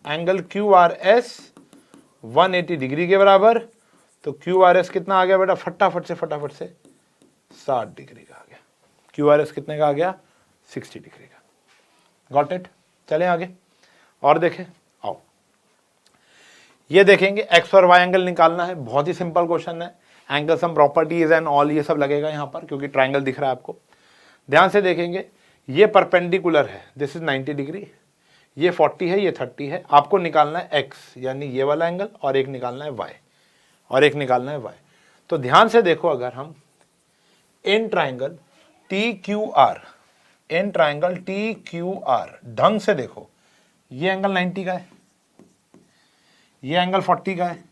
एंगल QRS 180 डिग्री के बराबर, तो QRS कितना आ गया बेटा? फटाफट से 60 डिग्री का आ गया। QRS कितने का आ गया? 60 डिग्री का। Got it? चलें आगे और देखें। आओ ये देखेंगे एक्स और वाई एंगल निकालना है, बहुत ही सिंपल क्वेश्चन है। Angle sum properties and all ये सब लगेगा यहाँ पर, क्योंकि ट्राइंगल दिख रहा है आपको। ध्यान से देखेंगे, ये परपेंडिकुलर है, दिस इज 90 डिग्री, ये 40 है, ये 30 है। आपको निकालना है एक्स यानी ये वाला एंगल, और एक निकालना है वाई, और एक निकालना है वाई। तो ध्यान से देखो, अगर हम in triangle T Q R ढंग से देखो, ये एंगल 90 का है, ये एंगल 40 का है,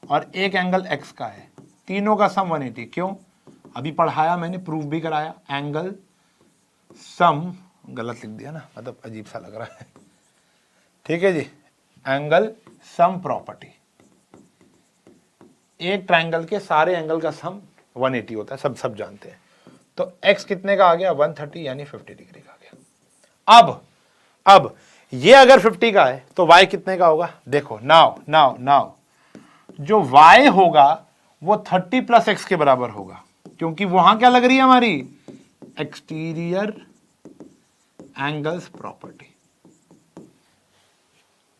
और एक एंगल x का है, तीनों का सम 180। क्यों? अभी पढ़ाया मैंने, प्रूफ भी कराया। एंगल सम, गलत लिख दिया ना, मतलब अजीब सा लग रहा है। ठीक है जी, एंगल सम प्रॉपर्टी, एक ट्राइंगल के सारे एंगल का सम 180 होता है, सब जानते हैं। तो x कितने का आ गया? 130 यानी 50 डिग्री का आ गया। अब ये अगर 50 का है तो y कितने का होगा? देखो नाउ जो y होगा वो 30 प्लस x के बराबर होगा, क्योंकि वहां क्या लग रही है हमारी? Exterior angles property.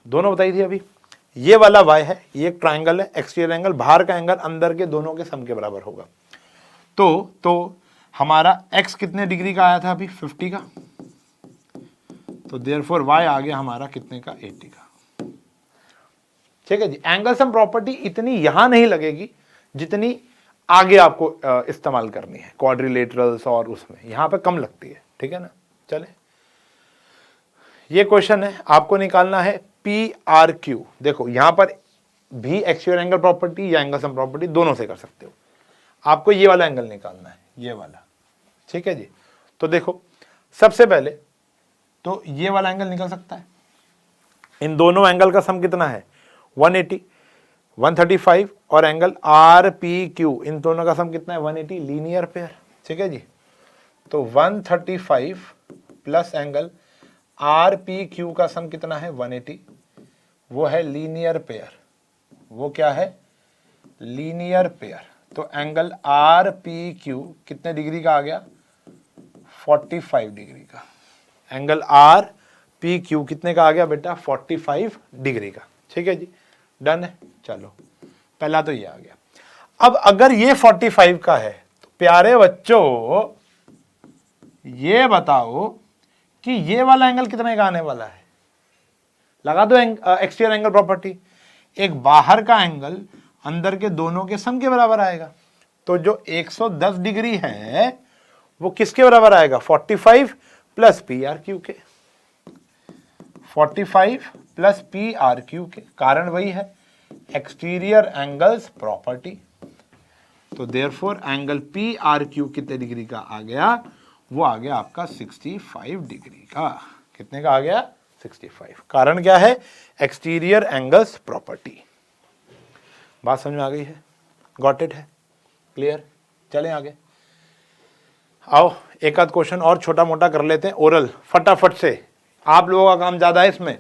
दोनों बताई थी अभी। ये वाला y है, ये एक ट्राइंगल है, एक्सटीरियर एंगल, बाहर का एंगल अंदर के दोनों के सम के बराबर होगा। तो हमारा x कितने डिग्री का आया था अभी? 50 का। तो देयरफॉर y आ गया हमारा कितने का? 80 का। ठीक है जी, एंगल सम प्रॉपर्टी इतनी यहां नहीं लगेगी जितनी आगे आपको इस्तेमाल करनी है, क्वाड्रिलेटरल्स और उसमें, यहां पे कम लगती है। ठीक है ना? चले, ये क्वेश्चन है, आपको निकालना है PRQ। देखो यहां पर भी एक्सटीरियर एंगल प्रॉपर्टी या एंगल सम प्रॉपर्टी दोनों से कर सकते हो। आपको ये वाला एंगल निकालना है, ये वाला। ठीक है जी, तो देखो सबसे पहले तो ये वाला एंगल निकल सकता है। इन दोनों एंगल का सम कितना है? 180, 135, और एंगल RPQ इन दोनों का सम कितना है? 180, लीनियर पेयर। ठीक है जी, तो 135 प्लस एंगल RPQ का सम कितना है? 180, वो है लीनियर पेयर। वो क्या है? Linear pair. तो एंगल RPQ कितने डिग्री का आ गया? 45 डिग्री का। एंगल RPQ कितने का आ गया बेटा? 45 डिग्री का। ठीक है जी, डन है। चलो पहला तो ये आ गया। अब अगर ये 45 का है तो प्यारे बच्चों ये बताओ कि ये वाला एंगल कितने का आने वाला है? लगा दो एक्सटीरियर एंगल प्रॉपर्टी। एक बाहर का एंगल अंदर के दोनों के सम के बराबर आएगा। तो जो 110 डिग्री है वो किसके बराबर आएगा? 45 प्लस PRQ के। 45 प्लस PRQ के, कारण वही है, एक्सटीरियर एंगल्स प्रॉपर्टी। तो therefore angle P R Q कितने डिग्री का आ गया, वो आ गया आपका 65 डिग्री का। कितने का आ गया, 65। कारण क्या है, एक्सटीरियर एंगल्स प्रॉपर्टी। बात समझ में आ गई है, गॉट इट है, क्लियर। चलें आगे, आओ एक आध क्वेश्चन और छोटा मोटा कर लेते हैं ओरल फटाफट से, आप लोगों का काम ज्यादा है इसमें।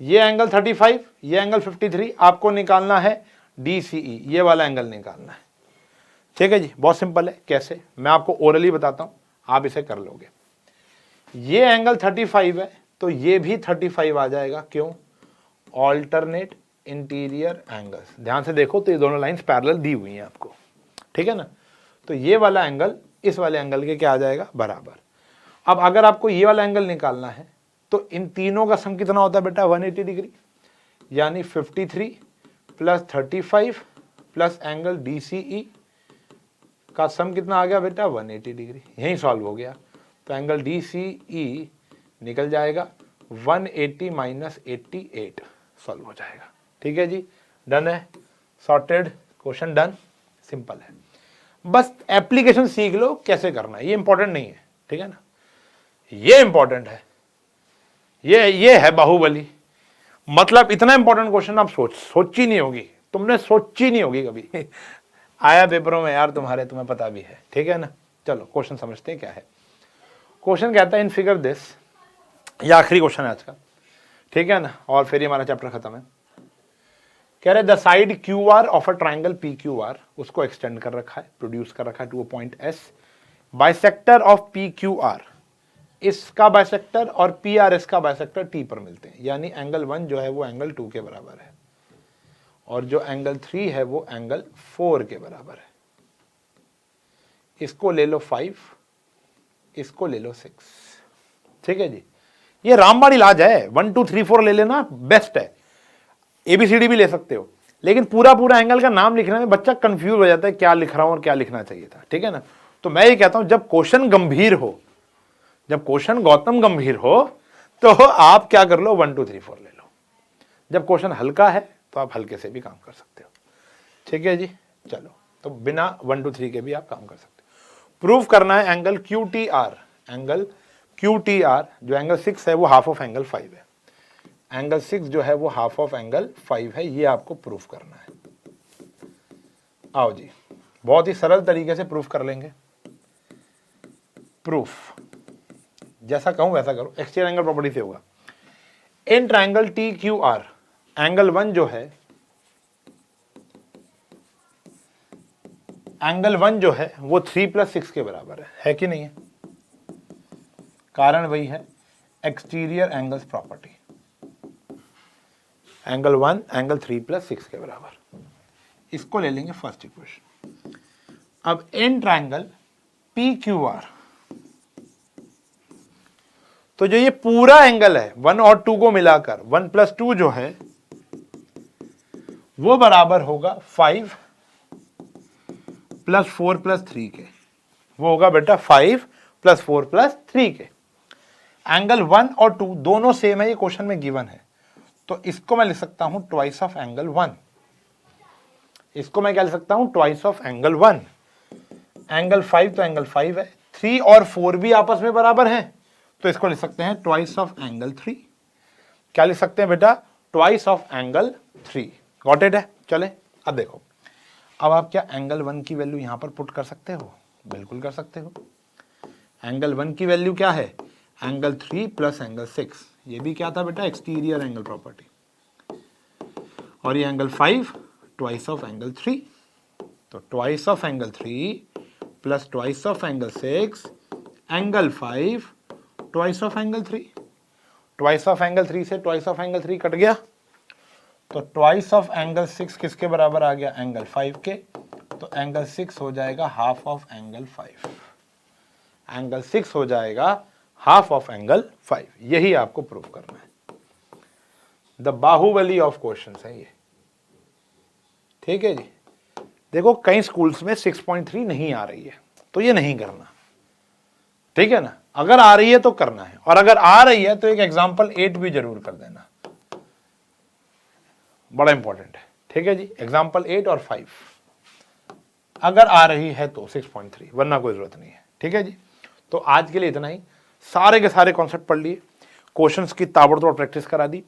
ये एंगल 35, ये एंगल 53, आपको निकालना है DCE, ये वाला एंगल निकालना है। ठीक है जी, बहुत सिंपल है। कैसे, मैं आपको ओरली बताता हूं, आप इसे कर लोगे। ये एंगल 35 है तो ये भी 35 आ जाएगा। क्यों, ऑल्टरनेट इंटीरियर एंगल्स। ध्यान से देखो तो ये दोनों लाइंस पैरेलल दी हुई हैं आपको, ठीक है ना। तो ये वाला एंगल इस वाले एंगल के क्या आ जाएगा, बराबर। अब अगर आपको ये वाला एंगल निकालना है तो इन तीनों का सम कितना होता है बेटा, 180 डिग्री। यानी 53 प्लस 35 प्लस एंगल DCE का सम कितना आ गया बेटा, 180 डिग्री। यही सॉल्व हो गया। तो एंगल DCE निकल जाएगा 180 माइनस 88, सॉल्व हो जाएगा। ठीक है जी, डन है, सॉर्टेड, क्वेश्चन डन, सिंपल है। बस एप्लीकेशन सीख लो कैसे करना है, ये इंपॉर्टेंट नहीं है, ठीक है ना, ये इंपॉर्टेंट है। ये है बाहुबली। मतलब इतना इंपॉर्टेंट क्वेश्चन आप सोची नहीं होगी, तुमने सोची नहीं होगी कभी। आया पेपरों में यार तुम्हारे, तुम्हें पता भी है, ठीक है ना। चलो क्वेश्चन समझते हैं क्या है। क्वेश्चन कहता है इन फिगर दिस, ये आखिरी क्वेश्चन है आज का, ठीक है ना, और फिर हमारा चैप्टर खत्म है। कह रहे the side Q R of a triangle P Q R, उसको एक्सटेंड कर रखा है, प्रोड्यूस कर रखा है to a point S. Bisector of P Q R, इसका बाइसेक्टर और पी आर इसका बाइसेक्टर टी पर मिलते हैं। यानी एंगल 1 जो है वो एंगल 2 के बराबर है, और जो एंगल 3 है वो एंगल 4 के बराबर है। इसको ले लो 5, इसको ले लो 6। ठीक है जी, ये रामबाण इलाज है। 1 2 3 4 ले लेना, बेस्ट है। ABCD भी ले सकते हो, लेकिन पूरा पूरा एंगल का नाम लिखने में बच्चा कंफ्यूज हो जाता है, क्या लिख रहा हूं और क्या लिखना चाहिए था, ठीक है ना। तो मैं ये कहता हूं जब क्वेश्चन गंभीर हो, जब क्वेश्चन गौतम गंभीर हो, तो आप क्या कर लो, 1 2 3 4 ले लो। जब क्वेश्चन हल्का है तो आप हल्के से भी काम कर सकते हो। ठीक है जी, चलो, तो बिना 1 2 3 के भी आप काम कर सकते हो। प्रूव करना है एंगल QTR, एंगल QTR जो एंगल 6 है वो हाफ ऑफ एंगल 5 है। एंगल 6 जो है वो हाफ ऑफ एंगल 5 है, ये आपको प्रूफ करना है। आओ जी, बहुत ही सरल तरीके से प्रूफ कर लेंगे। प्रूफ जैसा कहूं वैसा करो, एक्सटीरियर एंगल प्रॉपर्टी से होगा। इन ट्राइंगल TQR, एंगल 1 जो है, एंगल 1 जो है वो 3 + 6 के बराबर है कि नहीं है। कारण वही है, exterior angles property. Angle 1 angle 3 + 6 के बराबर, इसको ले लेंगे फर्स्ट इक्वेशन। अब इन ट्राइंगल PQR, तो जो ये पूरा एंगल है 1 और 2 को मिलाकर, 1 + 2 जो है वो बराबर होगा 5 + 4 + 3 के। वो होगा बेटा 5 + 4 + 3 के। एंगल 1 और 2 दोनों सेम है, ये क्वेश्चन में गिवन है, तो इसको मैं लिख सकता हूं ट्वाइस ऑफ एंगल 1। इसको मैं क्या लिख सकता हूं, ट्वाइस ऑफ एंगल 1। एंगल 5 तो एंगल 5 है, 3 और 4 भी आपस में बराबर हैं, तो इसको लिख सकते हैं ट्वाइस ऑफ एंगल 3। क्या लिख सकते हैं बेटा, twice of angle 3। Got it है। चले अब देखो, अब आप क्या एंगल 1 की वैल्यू यहां पर पुट कर सकते हो, बिल्कुल कर सकते हो। एंगल 1 की वैल्यू क्या है, एंगल 3 + एंगल 6। ये भी क्या था बेटा, एक्सटीरियर एंगल प्रॉपर्टी। और ये एंगल 5 ट्वाइस ऑफ एंगल 3, तो twice of angle 3 + twice of angle 6, angle 5 twice of angle 3। Twice of angle 3 से ट्वाइस ऑफ एंगल 3 कट गया, तो ट्वाइस ऑफ एंगल 6 किसके बराबर आ गया, एंगल 5 के। तो एंगल 6 हो जाएगा हाफ ऑफ एंगल 5। एंगल 6 हो जाएगा हाफ ऑफ एंगल 5। यही आपको प्रूव करना है। द बाहुबली ऑफ क्वेश्चंस है ये, ठीक है जी। देखो कई स्कूल्स में 6.3 नहीं आ रही है, तो ये नहीं करना, ठीक है ना। अगर आ रही है तो करना है, और अगर आ रही है तो एक एग्जांपल 8 भी जरूर कर देना, बड़ा इंपॉर्टेंट है, ठीक है जी। एग्जाम्पल 8 और 5 अगर आ रही है तो 6.3, वरना कोई जरूरत नहीं है। ठीक है जी। तो आज के लिए इतना ही, सारे के सारे कॉन्सेप्ट पढ़ लिए, क्वेश्चंस की ताबड़तोड़ प्रैक्टिस करा दी।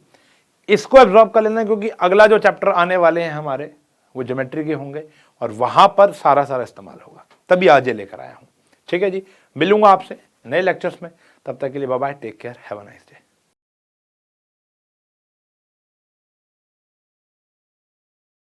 इसको एब्जॉर्ब कर लेना, क्योंकि अगला जो चैप्टर आने वाले हैं हमारे वो ज्योमेट्री के होंगे और वहां पर सारा इस्तेमाल होगा, तभी आज ये लेकर आया हूं। ठीक है जी। मिलूंगा आपसे नए लेक्चर्स में, तब तक के लिए bye bye, take care, have a nice day.